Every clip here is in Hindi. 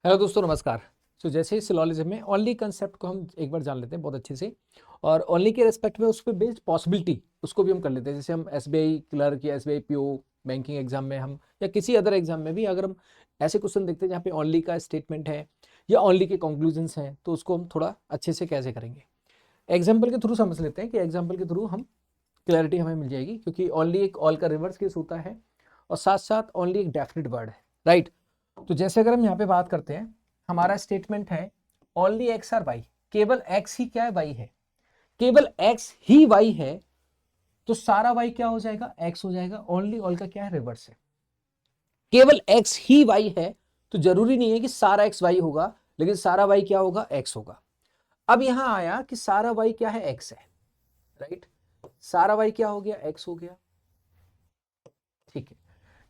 हेलो दोस्तों, नमस्कार। जैसे ही सिलोजिज्म में ओनली कंसेप्ट को हम एक बार जान लेते हैं बहुत अच्छे से, और ओनली के रेस्पेक्ट में उस पर बेस्ड पॉसिबिलिटी उसको भी हम कर लेते हैं। जैसे हम एसबीआई क्लर्क या एसबीआई पीओ बैंकिंग एग्जाम में हम या किसी अदर एग्जाम में भी अगर हम ऐसे क्वेश्चन देखते हैं जहाँ पे ओनली का स्टेटमेंट है या ओनली के कंक्लूजन्स हैं, तो उसको हम थोड़ा अच्छे से कैसे करेंगे, एग्जाम्पल के थ्रू समझ लेते हैं कि एग्जाम्पल के थ्रू हम क्लैरिटी हमें मिल जाएगी, क्योंकि ओनली एक ऑल का रिवर्स केस होता है और साथ साथ ओनली एक डेफिनेट वर्ड है, राइट। तो जैसे अगर हम यहाँ पे बात करते हैं, हमारा स्टेटमेंट है ओनली एक्स आर वाई, केवल एक्स ही क्या है, वाई है, केवल एक्स ही वाई है, तो सारा वाई क्या हो जाएगा, एक्स हो जाएगा। ओनली ऑल का क्या है, रिवर्स है। केवल एक्स ही वाई है तो जरूरी नहीं है कि सारा एक्स वाई होगा, लेकिन सारा वाई क्या होगा, एक्स होगा। अब यहां आया कि सारा वाई क्या है, एक्स है, राइट। सारा वाई क्या हो गया, एक्स हो गया, ठीक है।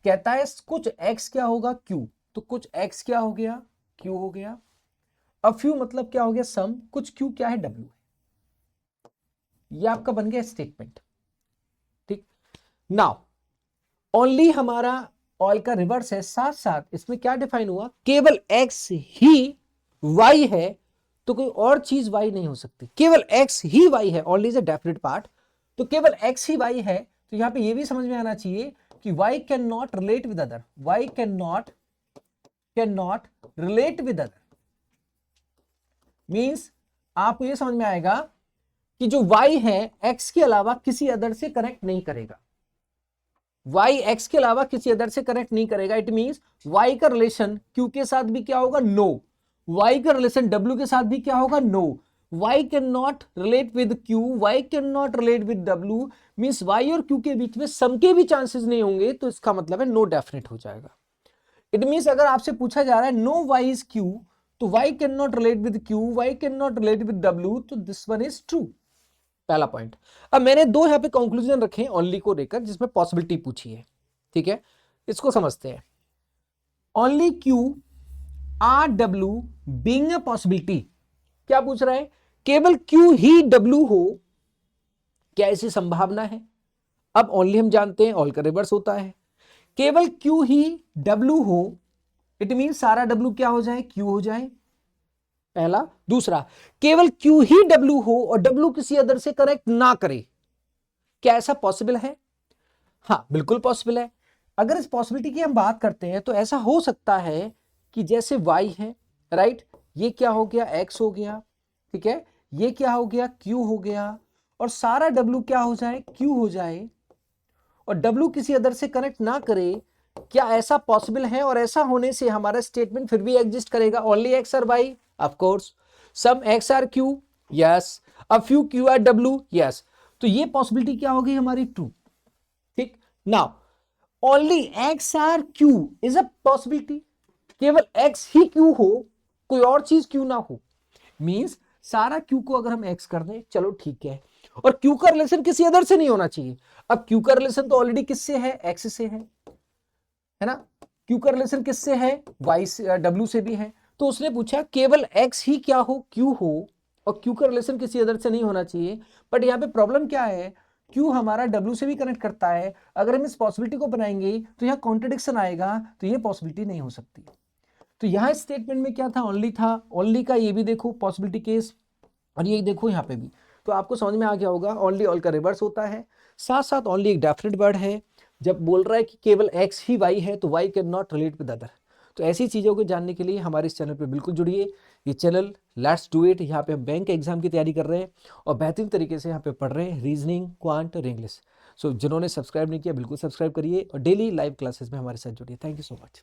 कहता है कुछ एक्स क्या होगा, क्यू, तो कुछ एक्स क्या हो गया, क्यू हो गया। अब फ्यू मतलब क्या हो गया, सम, कुछ क्यू क्या है, डब्ल्यू। ये आपका बन गया स्टेटमेंट, ठीक। नाउ ओनली हमारा ऑल का रिवर्स है, साथ साथ इसमें क्या डिफाइन हुआ, केवल एक्स ही वाई है, तो कोई और चीज वाई नहीं हो सकती। केवल एक्स ही वाई है, only is a definite part, तो केवल एक्स ही वाई है। तो यहां पे ये भी समझ में आना चाहिए कि why can not relate with other, why can not relate with other, means आपको ये समझ में आएगा कि जो y है x के अलावा किसी अदर से कनेक्ट नहीं करेगा। y x के अलावा किसी अदर से कनेक्ट नहीं करेगा। इट मींस y का रिलेशन q के साथ भी क्या होगा, नो। y का रिलेशन w के साथ भी क्या होगा, no. y can not relate with q, y can not relate with w, means y और q के बीच में सम के भी चांसेस नहीं होंगे, तो इसका मतलब है नो डेफिनेट हो जाएगा। इट मींस अगर आपसे पूछा जा रहा है नो y इज q, तो y can not relate with q, y can not relate with w, तो दिस वन इज ट्रू, पहला पॉइंट। अब मैंने दो यहां पे कंक्लूजन रखे ओनली को लेकर, जिसमें पॉसिबिलिटी पूछी है, ठीक है। इसको समझते हैं। Only Q R W being a possibility, क्या पूछ रहा है, केवल क्यू ही डब्ल्यू हो, क्या ऐसी संभावना है। अब ओनली हम जानते हैं ऑल का रिवर्स होता है, केवल क्यू ही डब्ल्यू हो, इट मीन सारा डब्ल्यू क्या हो जाए, क्यू हो जाए, पहला। दूसरा, केवल क्यू ही डब्ल्यू हो और डब्ल्यू किसी अदर से कनेक्ट ना करे, क्या ऐसा पॉसिबल है। हाँ, बिल्कुल पॉसिबल है। अगर इस पॉसिबिलिटी की हम बात करते हैं तो ऐसा हो सकता है कि जैसे y है, राइट, ये क्या हो गया, x हो गया, ठीक है, ये क्या हो गया, q हो गया, और सारा w क्या हो जाए, q हो जाए, और w किसी अदर से कनेक्ट ना करे। क्या ऐसा पॉसिबल है, और ऐसा होने से हमारा स्टेटमेंट फिर भी एग्जिस्ट करेगा, ओनली x और y, of course. Some x are q, yes. A few q are w, yes. तो ये पॉसिबिलिटी क्या हो गई हमारी, ट्रू, ठीक। Now only X are Q is a possibility, केवल एक्स ही क्यू हो, कोई और चीज क्यू ना हो, मींस सारा क्यू को अगर हम एक्स कर दें, चलो ठीक है, और क्यू का रिलेशन किसी अदर से नहीं होना चाहिए। अब क्यू का रिलेशन तो ऑलरेडी किससे है, एक्स से है ना। क्यू का रिलेशन किससे है, वाई से, डब्ल्यू से भी है। तो उसने पूछा केवल एक्स ही क्या हो, क्यू हो, और क्यू का रिलेशन किसी अदर से नहीं होना चाहिए। बट यहाँ पे प्रॉब्लम क्या है, क्यू हमारा डब्ल्यू से भी कनेक्ट करता है। अगर हम इस पॉसिबिलिटी को बनाएंगे तो यहाँ कॉन्ट्रडिक्शन आएगा, तो ये पॉसिबिलिटी नहीं हो सकती। तो यहाँ स्टेटमेंट में क्या था, ओनली था, ओनली का ये भी देखो पॉसिबिलिटी केस, और ये देखो यहाँ पे भी। तो आपको समझ में आ गया होगा, ओनली ऑल का रिवर्स होता है, साथ साथ ओनली एक डेफिनेट वर्ड है। जब बोल रहा है कि केवल एक्स ही वाई है, तो Y can not relate with other. तो ऐसी चीज़ों को जानने के लिए हमारे इस चैनल पे बिल्कुल जुड़िए। ये चैनल लेट्स डू इट, यहाँ पे हम बैंक एग्जाम की तैयारी कर रहे हैं और बेहतरीन तरीके से यहाँ पे पढ़ रहे हैं, रीजनिंग, क्वांट और इंग्लिश। सो जिन्होंने सब्सक्राइब नहीं किया, बिल्कुल सब्सक्राइब करिए और डेली लाइव क्लासेस में हमारे साथ जुड़िए। Thank you so much.